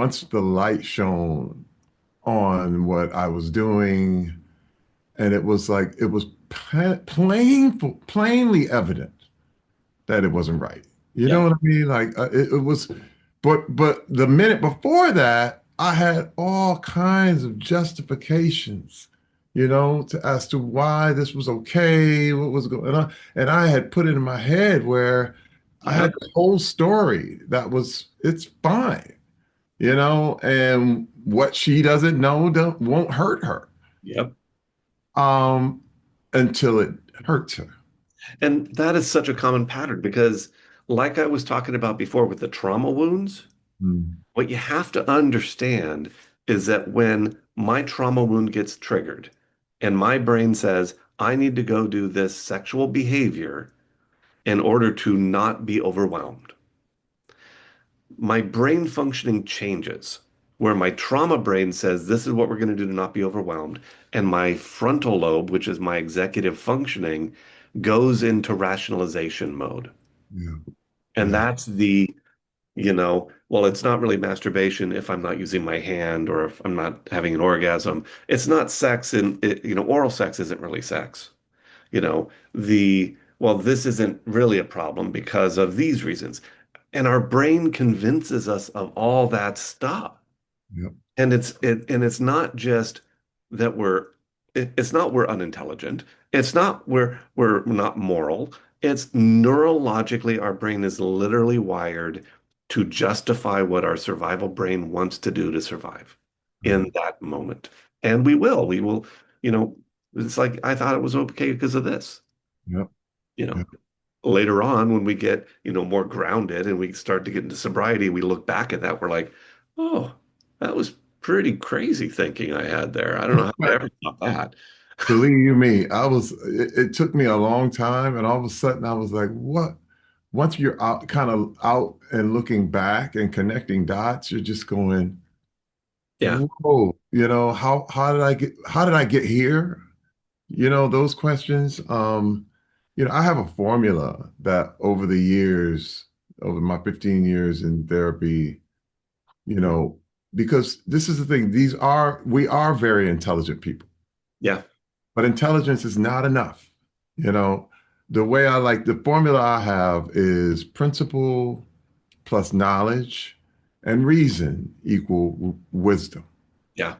once the light shone on what I was doing, and it was like it was plainly evident that it wasn't right. You Yeah. know what I mean? Like it was, but the minute before that, I had all kinds of justifications, as to why this was okay, what was going on, and I had put it in my head where I Yeah. had this whole story that was it's fine, and what she doesn't know won't hurt her, Yep. um, until it hurts her. And that is such a common pattern because, like I was talking about before with the trauma wounds, Mm. what you have to understand is that when my trauma wound gets triggered and my brain says, I need to go do this sexual behavior in order to not be overwhelmed, my brain functioning changes. Where my trauma brain says, this is what we're going to do to not be overwhelmed. And my frontal lobe, which is my executive functioning, goes into rationalization mode. Yeah, And yeah, that's well, it's not really masturbation if I'm not using my hand or if I'm not having an orgasm. It's not sex and oral sex isn't really sex. This isn't really a problem because of these reasons. And our brain convinces us of all that stuff. yeah. And it's not just that it's not we're unintelligent. It's not we're not moral. It's neurologically our brain is literally wired to justify what our survival brain wants to do to survive Mm. in that moment. And we will, you know, it's like I thought it was okay because of this, Yep, you know. yep. Later on when we get, more grounded and we start to get into sobriety, we look back at that, we're like, oh, that was pretty crazy thinking I had there. I don't know how I ever thought that. Believe you me, it took me a long time, and all of a sudden I was like, what? Once you're out, kind of out and looking back and connecting dots, you're just going, Yeah. whoa, how did I get here? Those questions. I have a formula that over the years, over my 15 years in therapy, you know, because this is the thing, we are very intelligent people. Yeah. But intelligence is not enough. You know, the way I like the formula I have is principle plus knowledge and reason equal wisdom. Yeah.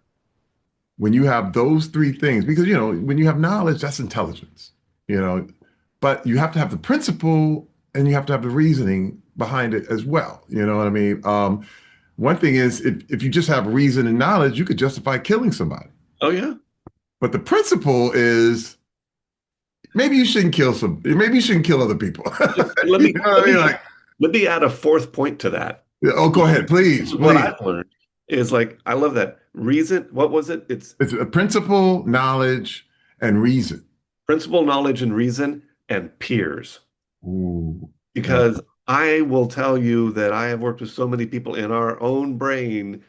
When you have those three things, because when you have knowledge, that's intelligence, you know, but you have to have the principle and you have to have the reasoning behind it as well. You know what I mean? One thing is if you just have reason and knowledge, you could justify killing somebody. Oh yeah. But the principle is maybe you shouldn't kill other people. Let You me know what let I mean? me Like, let me add a fourth point to that. oh, go ahead, please, What please. I've learned is like I love that reason. What was it? It's It's a principle, knowledge, and reason. principle, knowledge, and reason, and peers. Ooh, yeah, Because I will tell you that I have worked with so many people in our own brain.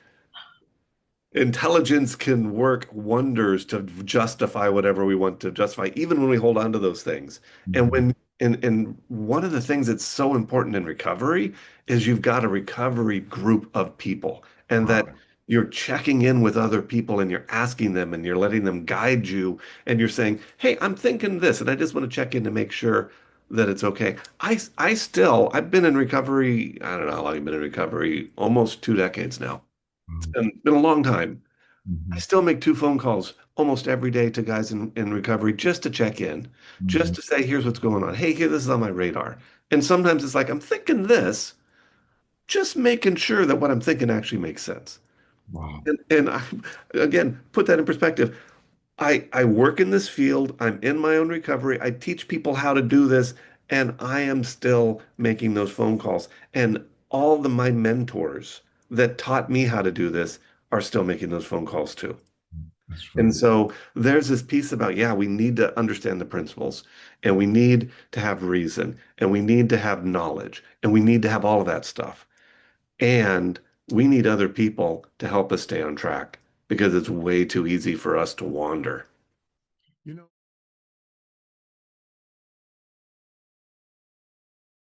Intelligence can work wonders to justify whatever we want to justify, even when we hold on to those things. And mhm. when and one of the things that's so important in recovery is you've got a recovery group of people, and Wow. that you're checking in with other people and you're asking them and you're letting them guide you and you're saying, "Hey, I'm thinking this, and I just want to check in to make sure that it's okay." I've been in recovery. I don't know how long I've been in recovery, almost 2 decades now. Mhm. It's been a long time. I Mhm. still make 2 phone calls almost every day to guys in recovery just to check in, just Mhm. to say, here's what's going on. Hey, here, this is on my radar. And sometimes it's like, I'm thinking this, just making sure that what I'm thinking actually makes sense. Wow. And again, put that in perspective. I work in this field. I'm in my own recovery. I teach people how to do this, and I am still making those phone calls. And my mentors that taught me how to do this are still making those phone calls too. That's And right. so there's this piece about, yeah, we need to understand the principles and we need to have reason and we need to have knowledge and we need to have all of that stuff. And we need other people to help us stay on track because it's way too easy for us to wander.